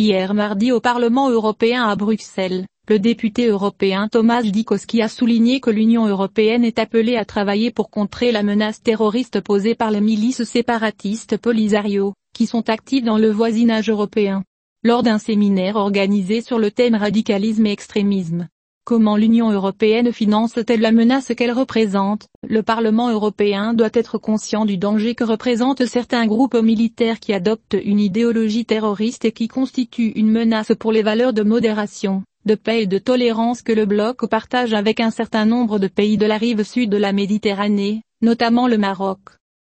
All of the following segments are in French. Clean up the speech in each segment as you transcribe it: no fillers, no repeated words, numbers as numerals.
Hier mardi au Parlement européen à Bruxelles, le député européen Tomasz Dikowski a souligné que l'Union européenne est appelée à travailler pour contrer la menace terroriste posée par les milices séparatistes Polisario, qui sont actives dans le voisinage européen. Lors d'un séminaire organisé sur le thème radicalisme et extrémisme. Comment l'Union européenne finance-t-elle la menace qu'elle représente? Le Parlement européen doit être conscient du danger que représentent certains groupes militaires qui adoptent une idéologie terroriste et qui constituent une menace pour les valeurs de modération, de paix et de tolérance que le bloc partage avec un certain nombre de pays de la rive sud de la Méditerranée, notamment le Maroc.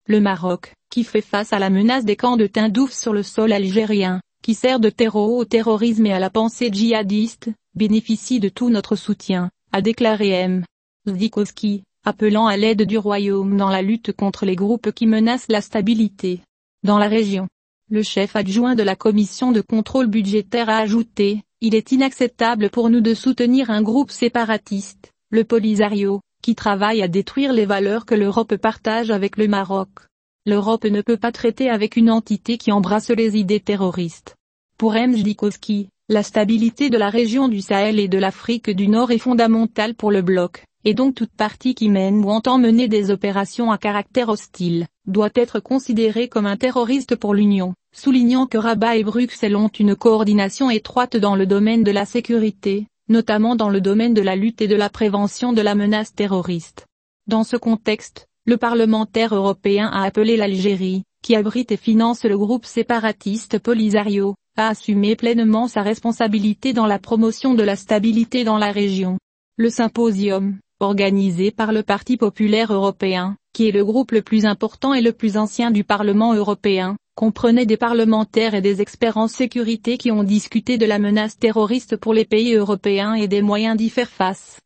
Le Maroc, qui fait face à la menace des camps de Tindouf sur le sol algérien, qui sert de terreau au terrorisme et à la pensée djihadiste, bénéficie de tout notre soutien, a déclaré M. Dikowski, appelant à l'aide du Royaume dans la lutte contre les groupes qui menacent la stabilité dans la région. Le chef adjoint de la commission de contrôle budgétaire a ajouté, « Il est inacceptable pour nous de soutenir un groupe séparatiste, le Polisario, qui travaille à détruire les valeurs que l'Europe partage avec le Maroc. L'Europe ne peut pas traiter avec une entité qui embrasse les idées terroristes. » Pour M. Dikowski, la stabilité de la région du Sahel et de l'Afrique du Nord est fondamentale pour le bloc, et donc toute partie qui mène ou entend mener des opérations à caractère hostile, doit être considérée comme un terroriste pour l'Union, soulignant que Rabat et Bruxelles ont une coordination étroite dans le domaine de la sécurité, notamment dans le domaine de la lutte et de la prévention de la menace terroriste. Dans ce contexte, le parlementaire européen a appelé l'Algérie, qui abrite et finance le groupe séparatiste Polisario, à assumer pleinement sa responsabilité dans la promotion de la stabilité dans la région. Le symposium, organisé par le Parti populaire européen, qui est le groupe le plus important et le plus ancien du Parlement européen, comprenait des parlementaires et des experts en sécurité qui ont discuté de la menace terroriste pour les pays européens et des moyens d'y faire face.